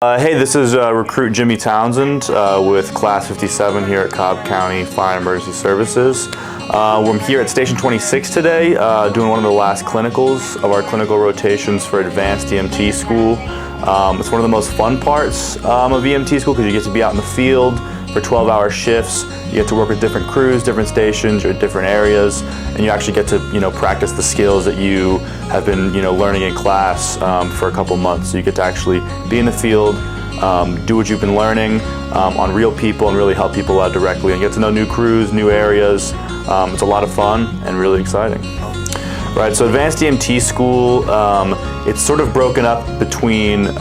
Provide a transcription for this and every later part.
Hey, this is recruit Jimmy Townsend with Class 57 here at Cobb County Fire and Emergency Services. We're here at Station 26 today doing one of the last clinicals of our clinical rotations for Advanced EMT School. It's one of the most fun parts of EMT school because you get to be out in the field for 12-hour shifts. You get to work with different crews, different stations, or different areas, and you actually get to practice the skills that you have been learning in class for a couple months. So you get to actually be in the field, do what you've been learning on real people and really help people out directly and get to know new crews, new areas. It's a lot of fun and really exciting. Right, so Advanced EMT School, it's sort of broken up between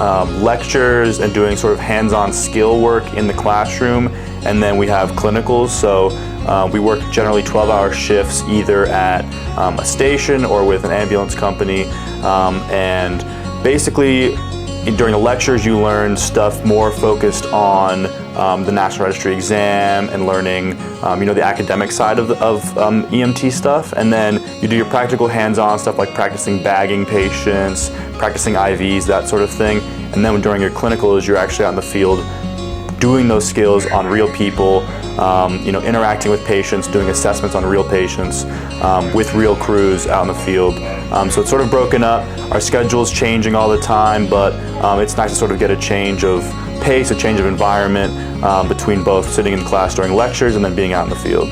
lectures and doing sort of hands-on skill work in the classroom, and then we have clinicals. So we work generally 12-hour shifts either at a station or with an ambulance company, and basically during the lectures you learn stuff more focused on the National Registry exam and learning the academic side of EMT stuff, and then you do your practical hands-on stuff like practicing bagging patients, practicing IVs, that sort of thing, and then during your clinicals you're actually out in the field doing those skills on real people, interacting with patients, doing assessments on real patients with real crews out in the field. So it's sort of broken up. Our schedule's changing all the time, but it's nice to sort of get a change of pace, a change of environment between both sitting in class during lectures and then being out in the field.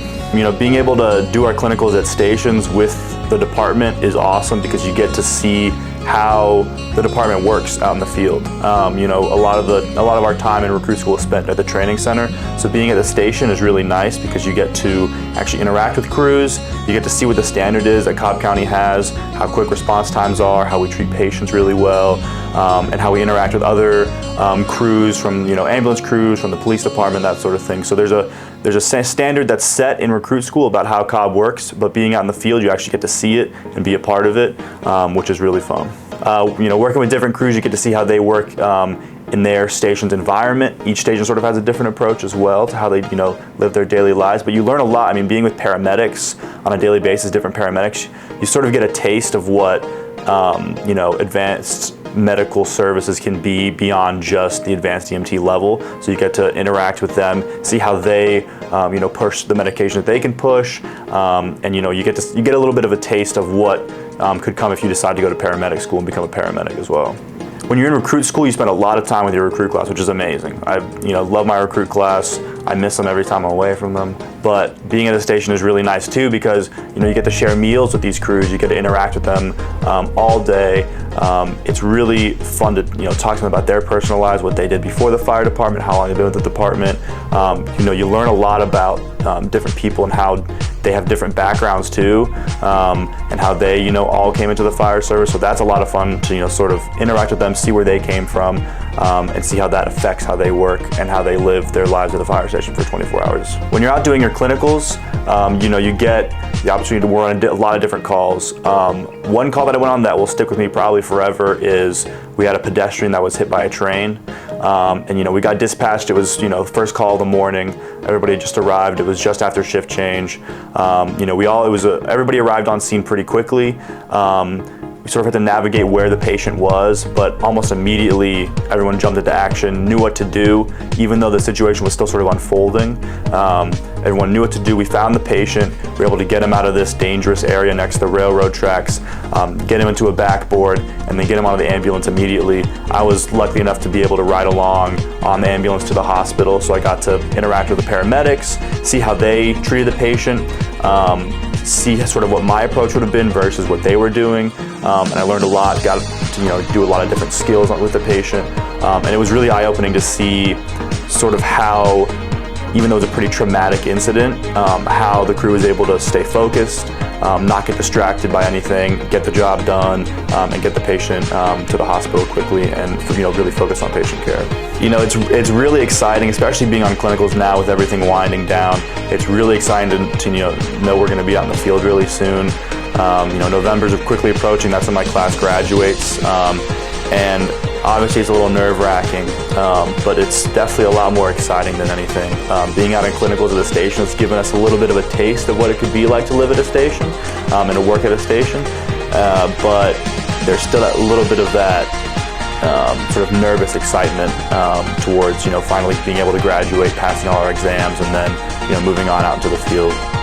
Being able to do our clinicals at stations with the department is awesome because you get to see how the department works out in the field. A lot of our time in recruit school is spent at the training center, so being at the station is really nice because you get to actually interact with crews, you get to see what the standard is that Cobb County has, how quick response times are, how we treat patients really well, and how we interact with other crews from ambulance crews, from the police department, that sort of thing. So there's a standard that's set in recruit school about how Cobb works, but being out in the field, you actually get to see it and be a part of it, which is really fun. Working with different crews, you get to see how they work in their station's environment. Each station sort of has a different approach as well to how they live their daily lives, but you learn a lot. Being with paramedics on a daily basis, different paramedics, you sort of get a taste of what advanced medical services can be beyond just the advanced EMT level. So you get to interact with them, see how they push the medication that they can push, and you get a little bit of a taste of what could come if you decide to go to paramedic school and become a paramedic as well. When you're in recruit school, you spend a lot of time with your recruit class, which is amazing. I love my recruit class. I miss them every time I'm away from them. But being at a station is really nice too because you get to share meals with these crews. You get to interact with them all day. It's really fun to talk to them about their personal lives, what they did before the fire department, how long they've been with the department. You learn a lot about different people and how they have different backgrounds too, and how they all came into the fire service. So that's a lot of fun to sort of interact with them, see where they came from, and see how that affects how they work and how they live their lives at the fire station for 24 hours. When you're out doing your clinicals, you get the opportunity to work on a lot of different calls. One call that I went on that will stick with me probably forever is we had a pedestrian that was hit by a train. And we got dispatched. It was the first call of the morning. Everybody just arrived. It was just after shift change. Everybody arrived on scene pretty quickly. We sort of had to navigate where the patient was, but almost immediately everyone jumped into action, knew what to do, even though the situation was still sort of unfolding. Everyone knew what to do. We found the patient. We were able to get him out of this dangerous area next to the railroad tracks, get him into a backboard, and then get him onto the ambulance immediately. I was lucky enough to be able to ride along on the ambulance to the hospital, so I got to interact with the paramedics, see how they treated the patient, see sort of what my approach would have been versus what they were doing, and I learned a lot, got to do a lot of different skills with the patient, and it was really eye-opening to see sort of how, even though it was a pretty traumatic incident, how the crew was able to stay focused, not get distracted by anything, get the job done, and get the patient to the hospital quickly, and really focus on patient care. It's really exciting, especially being on clinicals now with everything winding down. It's really exciting to know we're going to be out in the field really soon. November's quickly approaching. That's when my class graduates, and obviously it's a little nerve-wracking, but it's definitely a lot more exciting than anything. Being out in clinicals at a station has given us a little bit of a taste of what it could be like to live at a station and to work at a station, but there's still that little bit of that sort of nervous excitement towards finally being able to graduate, passing all our exams, and then moving on out into the field.